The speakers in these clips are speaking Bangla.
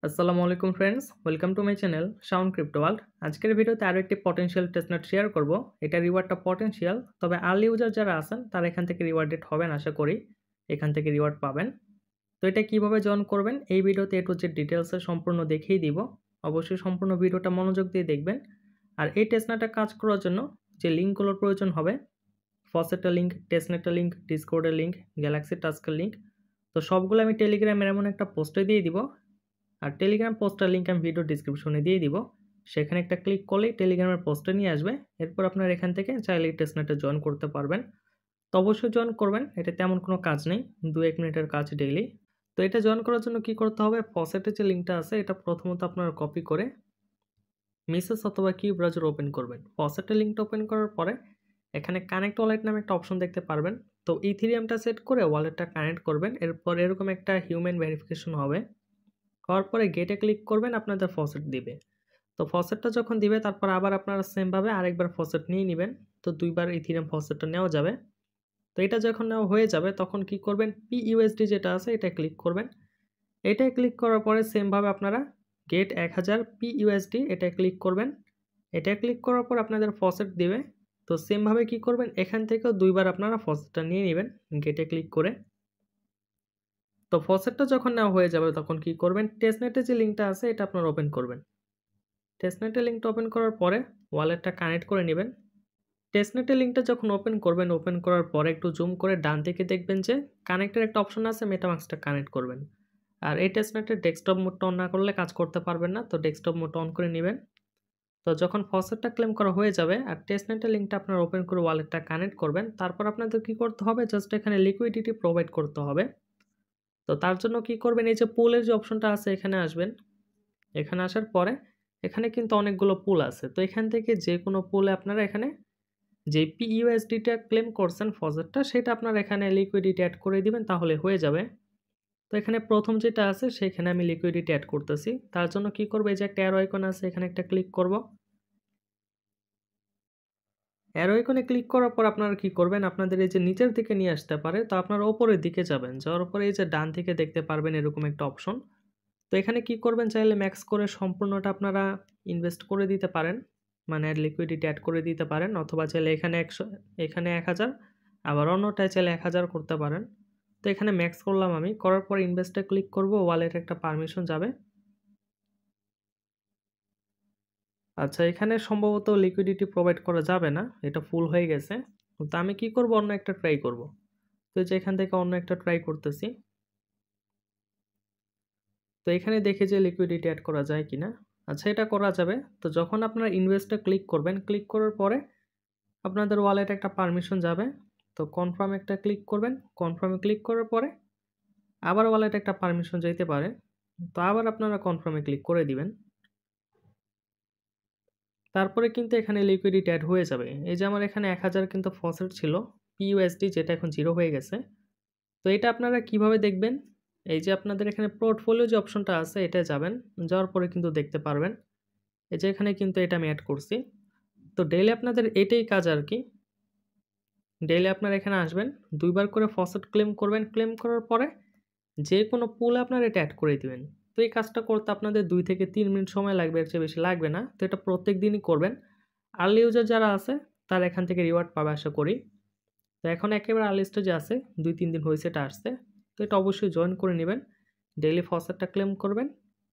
আসসালামু আলাইকুম friends, welcome to my channel sound crypto world. আজকের ভিডিওতে আরও একটি পটেনশিয়াল টেস্টনেট শেয়ার করব। এটা রিওয়ার্ডটা পটেনশিয়াল, তবে আর্লি ইউজার যারা আছেন তারা এখান থেকে রিওয়ার্ডেড হবেন, আশা করি এখান থেকে রিওয়ার্ড পাবেন। তো এটা কিভাবে জয়েন করবেন এই ভিডিওতে এ টু জেড ডিটেলসে সম্পূর্ণ দেখিয়ে দিব। অবশ্যই সম্পূর্ণ ভিডিওটা মনোযোগ দিয়ে দেখবেন। আর এই টেস্টনেটটা কাজ করার জন্য যে লিঙ্কগুলোর প্রয়োজন হবে, ফসেটের লিঙ্ক, টেস্টনেটের লিঙ্ক, ডিসকর্ডের লিঙ্ক, গ্যালাক্সি টাস্কের লিঙ্ক, তো সবগুলো আমি টেলিগ্রামের এমন একটা পোস্টে দিয়ে দিব। আর টেলিগ্রাম পোস্টের লিঙ্ক আমি ভিডিও ডিসক্রিপশনে দিয়ে দিব। সেখানে একটা ক্লিক করলেই টেলিগ্রামের পোস্টে নিয়ে আসবে। এরপর আপনারা এখান থেকে চাইলে টেস্টনেটে জয়েন করতে পারবেন। তো অবশ্যই জয়েন করবেন, এটা তেমন কোনো কাজ নেই, 2-1 মিনিটের কাজ ডেইলি। তো এটা জয়েন করার জন্য কি করতে হবে, ফসেটের যে লিঙ্কটা আছে এটা প্রথমত আপনারা কপি করে মেসেজ অথবা কিউ ব্রাউজার ওপেন করবেন। ফসেটের লিঙ্কটা ওপেন করার পরে এখানে কানেক্ট ওয়ালেট নামে একটা অপশন দেখতে পারবেন। তো ইথেরিয়ামটা সেট করে ওয়ালেটটা কানেক্ট করবেন। এরপর এরকম একটা হিউম্যান ভেরিফিকেশন হবে। হওয়ার পরে গেটে ক্লিক করবেন, আপনাদের ফসেট দিবে। তো ফসেটটা যখন দিবে তারপর আবার আপনারা সেমভাবে আরেকবার ফসেট নিয়ে নেবেন। তো 2বার ইথেরিয়াম ফসেটটা নেওয়া যাবে। তো এটা যখন নেওয়া হয়ে যাবে তখন কি করবেন, PUSD যেটা আছে এটা ক্লিক করবেন। এটায় ক্লিক করার পরে সেমভাবে আপনারা গেট 1000 PUSD এটা ক্লিক করবেন। এটা ক্লিক করার পর আপনাদের ফসেট দিবে। তো সেমভাবে কি করবেন, এখান থেকেও 2বার আপনারা ফসেটটা নিয়ে নেবেন গেটে ক্লিক করে। তো ফসেটটা যখন নেওয়া হয়ে যাবে তখন কি করবেন, টেস্টনেটে যে লিঙ্কটা আছে এটা আপনারা ওপেন করবেন। টেস্টনেটের লিঙ্কটা ওপেন করার পরে ওয়ালেটটা কানেক্ট করে নেবেন। টেস্টনেটের লিঙ্কটা যখন ওপেন করবেন, ওপেন করার পরে একটু জুম করে ডান দিকে দেখবেন যে কানেক্টের একটা অপশন আছে, মেটামাস্কটা কানেক্ট করবেন। আর এই টেস্টনেটের ডেস্কটপ মোডটা অন না করলে কাজ করতে পারবেন না, তো ডেস্কটপ মোডটা অন করে নেবেন। তো যখন ফসেটটা ক্লেম করা হয়ে যাবে আর টেস্টনেটের লিঙ্কটা আপনারা ওপেন করে ওয়ালেটটা কানেক্ট করবেন, তারপর আপনাদের কি করতে হবে, জাস্ট এখানে লিকুইডিটি প্রোভাইড করতে হবে। তো তার জন্য কি করবেন, এই যে পুলের যে অপশনটা আছে এখানে আসবেন। এখানে আসার পরে এখানে কিন্তু অনেকগুলো পুল আছে। তো এখান থেকে যে কোনো পুলে আপনারা এখানে যে PUSDটা ক্লেম করছেন ফসেটটা, সেটা আপনারা এখানে লিকুইডিটি অ্যাড করে দিবেন, তাহলে হয়ে যাবে। তো এখানে প্রথম যেটা আছে সেখানে আমি লিকুইডিটি অ্যাড করতেছি। তার জন্য কি করব, এই যে একটা অ্যারো আইকন আছে এখানে একটা ক্লিক করব। অ্যারো আইকনে ক্লিক করার পর আপনারা কি করবেন, আপনাদের এই যে নিচের দিকে নিয়ে আসতে পারে, তো আপনারা উপরের দিকে যাবেন। যাওয়ার পরে এই যে ডান দিকে দেখতে পারবেন এরকম একটা অপশন। তো এখানে কি করবেন, চাইলে ম্যাক্স করে সম্পূর্ণটা আপনারা ইনভেস্ট করে দিতে পারেন, মানে লিকুইডিটি অ্যাড করে দিতে পারেন, অথবা চাইলে এখানে 100, এখানে 1000, আবার অন্যটায় চাইলে 1000 করতে পারেন। তো এখানে ম্যাক্স করলাম আমি। করার পর ইনভেস্টে ক্লিক করব, ওয়ালেটে একটা পারমিশন যাবে। আচ্ছা, এখানে সম্ভবত লিকুইডিটি প্রোভাইড করা যাবে না, এটা ফুল হয়ে গেছে। তো আমি কি করব, অন্য একটা ট্রাই করব। তো এই যে এখান থেকে অন্য একটা ট্রাই করতেছি। তো এখানে দেখে যে লিকুইডিটি অ্যাড করা যায় কিনা। আচ্ছা, এটা করা যাবে। তো যখন আপনারা ইনভেস্টে ক্লিক করবেন, ক্লিক করার পরে আপনাদের ওয়ালেটে একটা পারমিশন যাবে। তো কনফার্ম একটা ক্লিক করবেন। কনফার্মে ক্লিক করার পরে আবার ওয়ালেটে একটা পারমিশন যাইতে পারে। তো আবার আপনারা কনফার্মে ক্লিক করে দিবেন। তারপরে কিন্তু এখানে লিকুইডিটি অ্যাড হয়ে যাবে। এই যে আমার এখানে 1000 কিন্তু ফসেট ছিল PUSD, যেটা এখন 0 হয়ে গেছে। তো এটা আপনারা কিভাবে দেখবেন, এই যে আপনাদের এখানে পোর্টফোলিও যে অপশনটা আছে এটায় যাবেন। যাওয়ার পরে কিন্তু দেখতে পারবেন এই যে এখানে কিন্তু এটা আমি অ্যাড করছি। তো ডেইলি আপনাদের এটাই কাজ আর কি। ডেইলি আপনারা এখানে আসবেন, 2বার করে ফসেট ক্লেম করবেন। ক্লেম করার পরে যে কোনো পুলে আপনারা এটা অ্যাড করে দিবেন। তো এই কাজটা করতে আপনাদের 2 থেকে 3 মিনিট সময় লাগবে, এর চেয়ে বেশি লাগবে না। তো এটা প্রত্যেক দিনই করবেন। আর্লি ইউজার যারা আছে তারা এখান থেকে রিওয়ার্ড পাবে আশা করি। তো এখন একেবারে আর্লি স্টেজে আছে, 2-3 দিন হয়েছে এটা আসছে। তো এটা অবশ্যই জয়েন করে নেবেন। ডেইলি ফসেটটা ক্লেম করবেন।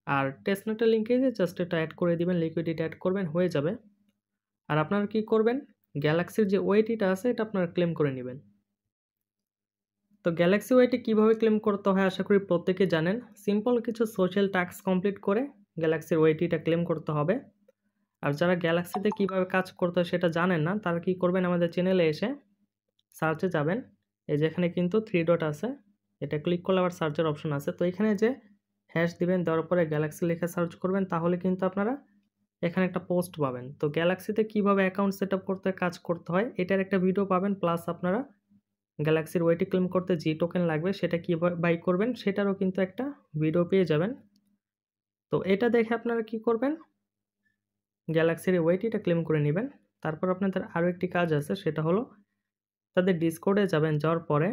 আর টেস্টনেটের লিঙ্কে যে জাস্ট এটা অ্যাড করে দিবেন, লিকুইডিটি অ্যাড করবেন, হয়ে যাবে। আর আপনারা কি করবেন, গ্যালাক্সির যে ওয়েটিটা আছে এটা আপনারা ক্লেম করে নেবেন। তো গ্যালাক্সি ওয়েটি কীভাবে ক্লেম করতে হয় আশা করি প্রত্যেকেই জানেন। সিম্পল কিছু সোশ্যাল টাস্ক কমপ্লিট করে গ্যালাক্সির ওয়েটিটা ক্লেম করতে হবে। আর যারা গ্যালাক্সিতে কীভাবে কাজ করতে হয় সেটা জানেন না, তারা কি করবেন, আমাদের চ্যানেলে এসে সার্চে যাবেন। এই যে এখানে কিন্তু 3 ডট আছে, এটা ক্লিক করলে আবার সার্চের অপশন আছে। তো এখানে যে হ্যাশ দিবেন, দেওয়ার পরে গ্যালাক্সি লিখে সার্চ করবেন, তাহলে কিন্তু আপনারা এখানে একটা পোস্ট পাবেন। তো গ্যালাক্সিতে কীভাবে অ্যাকাউন্ট সেট আপ করতে কাজ করতে হয় এটার একটা ভিডিও পাবেন, প্লাস আপনারা গ্যালাক্সির ওয়েটি ক্লেম করতে যে টোকেন লাগবে সেটা কীভাবে বাই করবেন সেটারও কিন্তু একটা ভিডিও পেয়ে যাবেন। তো এটা দেখে আপনারা কি করবেন, গ্যালাক্সির ওয়েটিটা ক্লেম করে নেবেন। তারপর আপনাদের আরও একটি কাজ আছে, সেটা হলো তাদের ডিসকর্ডে যাবেন। যাওয়ার পরে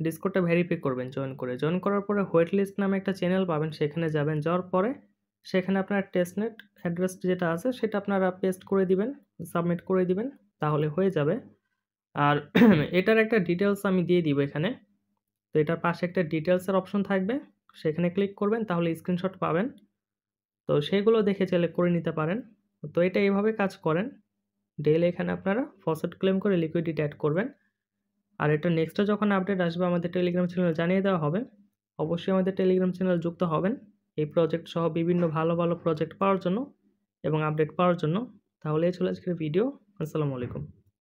ডিসকর্ডটা ভেরিফাই করবেন জয়েন করে। জয়েন করার পরে হোয়াইট লিস্ট নামে একটা চ্যানেল পাবেন, সেখানে যাবেন। যাওয়ার পরে সেখানে আপনার টেস্টনেট অ্যাড্রেস যেটা আছে সেটা আপনারা পেস্ট করে দিবেন, সাবমিট করে দিবেন, তাহলে হয়ে যাবে। আর এটার একটা ডিটেইলস আমি দিয়ে দিব এখানে। তো এটার পাশে একটা ডিটেইলসের অপশন থাকবে, সেখানে ক্লিক করবেন, তাহলে স্ক্রিনশট পাবেন। তো সেগুলো দেখে চাইলে করে নিতে পারেন। তো এটা এভাবে কাজ করেন। ডেইলি এখানে আপনারা ফসেট ক্লেম করে লিকুইডিটি অ্যাড করবেন। আর এটা নেক্সটে যখন আপডেট আসবে আমাদের টেলিগ্রাম চ্যানেলে জানিয়ে দেওয়া হবে। অবশ্যই আমাদের টেলিগ্রাম চ্যানেল যুক্ত হবেন এই প্রজেক্ট সহ বিভিন্ন ভালো ভালো প্রজেক্ট পাওয়ার জন্য এবং আপডেট পাওয়ার জন্য। তাহলে এই ছিল আজকের ভিডিও। আসসালামু আলাইকুম।